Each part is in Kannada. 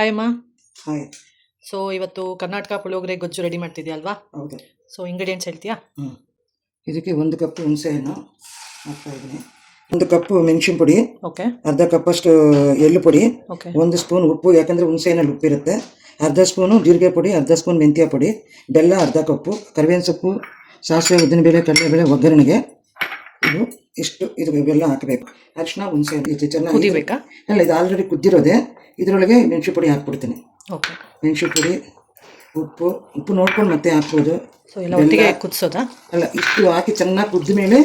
ಹಾಯ್ ಅಮ್ಮ. ಹಾಯ್. ಸೊ ಇವತ್ತು ಕರ್ನಾಟಕ ಪುಳಿಯೋಗರೆ ಗೊಜ್ಜು ರೆಡಿ ಮಾಡ್ತಿದ್ಯಾ ಅಲ್ವಾ? ಹೌದು. ಸೊ ಇಂಗ್ರೀಡಿಯೆಂಟ್ಸ್ ಹೇಳ್ತೀಯಾ? ಇದಕ್ಕೆ 1 ಕಪ್ ಹುಣಸೆಹಣ್ಣು ಹಾಕ್ತಾಯಿದ್ದೀನಿ, 1 ಕಪ್ ಮೆಣಸಿನ ಪುಡಿ, ಓಕೆ, ಅರ್ಧ ಕಪ್ಪಷ್ಟು ಎಳ್ಳು ಪುಡಿ, ಓಕೆ, 1 ಸ್ಪೂನ್ ಉಪ್ಪು, ಯಾಕಂದರೆ ಹುಣಸೆಹಣ್ಣಲ್ಲಿ ಉಪ್ಪಿರುತ್ತೆ, ಅರ್ಧ ಸ್ಪೂನು ಜೀರಿಗೆ ಪುಡಿ, ಅರ್ಧ ಸ್ಪೂನ್ ಮೆಂತ್ಯ ಪುಡಿ, ಬೆಲ್ಲ ಅರ್ಧ ಕಪ್ಪು, ಕರಿಬೇವಿನ ಸೊಪ್ಪು, ಸಾಸಿವೆ, ಉದ್ದಿನಬೇಳೆ, ಕಡಲೆಬೇಳೆ ಒಗ್ಗರಣೆಗೆ ಇದು ಇವೆಲ್ಲ ಹಾಕಬೇಕು. ಅರಿಶಿನ, ಹುಣಸೆಹಣ್ಣು ಇದು ಚೆನ್ನಾಗಿ ಕುದಿಬೇಕಾ? ಅಲ್ಲ, ಇದು ಆಲ್ರೆಡಿ ಕುದ್ದಿರೋದೆ. ಇದರೊಳಗೆ ಮೆಣಸು ಪುಡಿ ಹಾಕ್ಬಿಡ್ತೀನಿ. ಓಕೆ, ಮೆಣಸು ಪುಡಿ, ಉಪ್ಪು ನೋಡ್ಕೊಂಡು ಮತ್ತೆ ಹಾಕ್ಬೋದು. ಸೊ ಎಲ್ಲ ಒಟ್ಟಿಗೆ ಕುದಿಸೋದಾ? ಅಲ್ಲ, ಇಷ್ಟು ಹಾಕಿ ಚೆನ್ನಾಗಿ ಕುದ್ದ ಮೇಲೆ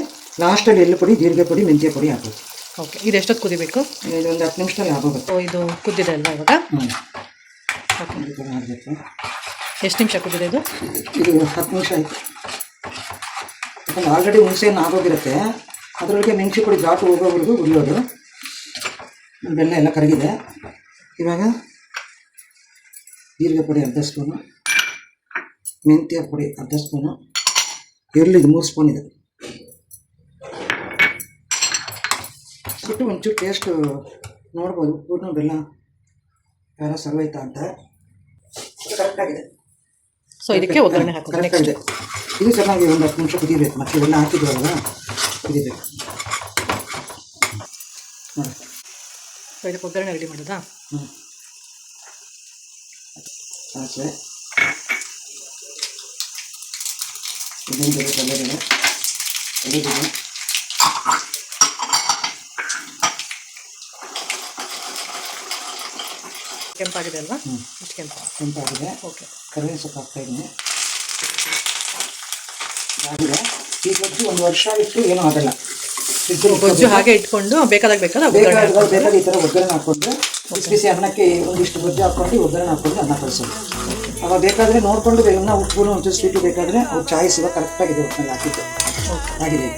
ಲಾಸ್ಟಲ್ಲಿ ಎಳ್ಳು ಪುಡಿ, ಜೀರಿಗೆ ಪುಡಿ, ಮೆಂತ್ಯ ಪುಡಿ ಹಾಕ್ಬೋದು. ಓಕೆ, ಇದು ಎಷ್ಟೊತ್ತು ಕುದಿಬೇಕು? ಇದು ಒಂದು 10 ನಿಮಿಷದಲ್ಲಿ ಆಗೋಗುತ್ತೆ. ಸೊ ಇದು ಕುದ್ದಿದೆ ಅಲ್ವಾ ಇವಾಗ? ಓಕೆ, ಮಾಡಬೇಕು. ಎಷ್ಟು ನಿಮಿಷ ಕುದಿದೆ ಇದು? ಇದು 10 ನಿಮಿಷ ಆಯಿತು. ಯಾಕಂದ್ರೆ ಆಲ್ರೆಡಿ ಹುಣಸೆಹಣ್ಣು ಆಗೋಗಿರುತ್ತೆ, ಅದರೊಳಗೆ ಮೆಣಸು ಪುಡಿ ಘಾಟು ಹೋಗೋವರೆಗೂ ಉರಿಯೋದು. ಬೆಲ್ಲ ಎಲ್ಲ ಕರಗಿದೆ. ಇವಾಗ ಜೀರಿಗೆ ಪುಡಿ ಅರ್ಧ ಸ್ಪೂನು, ಮೆಂತ್ಯ ಪುಡಿ ಅರ್ಧ ಸ್ಪೂನು, ಈರುಳ್ಳಿದು 3 ಸ್ಪೂನ್ ಇದೆ. ಬಿಟ್ಟು ಒಂಚೂರು ಟೇಸ್ಟು ನೋಡ್ಬೋದು, ಉಪ್ಪು ಬೆಲ್ಲ ಖಾರ ಸರ್ವೈತಾ ಅಂತ. ಕರೆಕ್ಟಾಗಿದೆ. ಸೊ ಇದಕ್ಕೆ ಒಗ್ಗರಣೆ ಹಾಕೋದು ಕರೆಕ್ಟಾಗಿದೆ. ಇದು ಚೆನ್ನಾಗಿ ಒಂದು 10 ನಿಮಿಷ ಕುದಿಬೇಕು. ಮತ್ತೆ ಇವೆಲ್ಲ ಹಾಕಿದ್ರಲ್ಲ, ಕುದಿಬೇಕು. ನೋಡಿ, ಸೊ ಇದಕ್ಕೆ ಒಗ್ಗರಣೆ ರೆಡಿ ಮಾಡೋದಾ? ಸಾಸಿವೆ, ಉದ್ದಿನಬೇಳೆ, ಕಡಲೆಬೇಳೆ, ಎಳ್ಳುಳ್ಳಿ, ಕೆಂಪಾಗಿದೆ ಅಲ್ವಾ? ಇಷ್ಟು ಕೆಂಪಾಗಿದೆ. ಓಕೆ, ಕರಿಬೇವಿನ ಸೊಪ್ಪು ಹಾಕ್ತಾಯಿದ್ದೀನಿ. ಆಗಿದೆ. ಈ ಗೊಜ್ಜು 1 ವರ್ಷ ಇಟ್ಟು ಏನೂ ಆಗಲ್ಲ. ಗೊಜ್ಜು ಹಾಗೆ ಇಟ್ಕೊಂಡು ಬೇಕಾದಾಗ ಬೇಕಾದ ಈ ಥರ ಒಗ್ಗರಣೆ ಹಾಕ್ಕೊಂಡು ಬಿಸಿ ಅನ್ನಕ್ಕೆ ಒಂದಿಷ್ಟು ಗೊಜ್ಜು ಹಾಕ್ಕೊಂಡು ಒಗ್ಗರಣೆ ಹಾಕ್ಕೊಂಡು ಅನ್ನ ಕಳಿಸೋದು. ಅವಾಗ ಬೇಕಾದರೆ ನೋಡಿಕೊಂಡು ಇನ್ನೂ ಉಪ್ಪು ಒಂಚೂರು ಸ್ವೀಟು ಬೇಕಾದರೆ ಅವ್ರು ಚಾಯ್ಸ್ ಇವಾಗ ಕರೆಕ್ಟಾಗಿದೆ, ಒಟ್ಟಿನಲ್ಲಿ ಹಾಕಿದ್ದು ಆಗಿದೆ.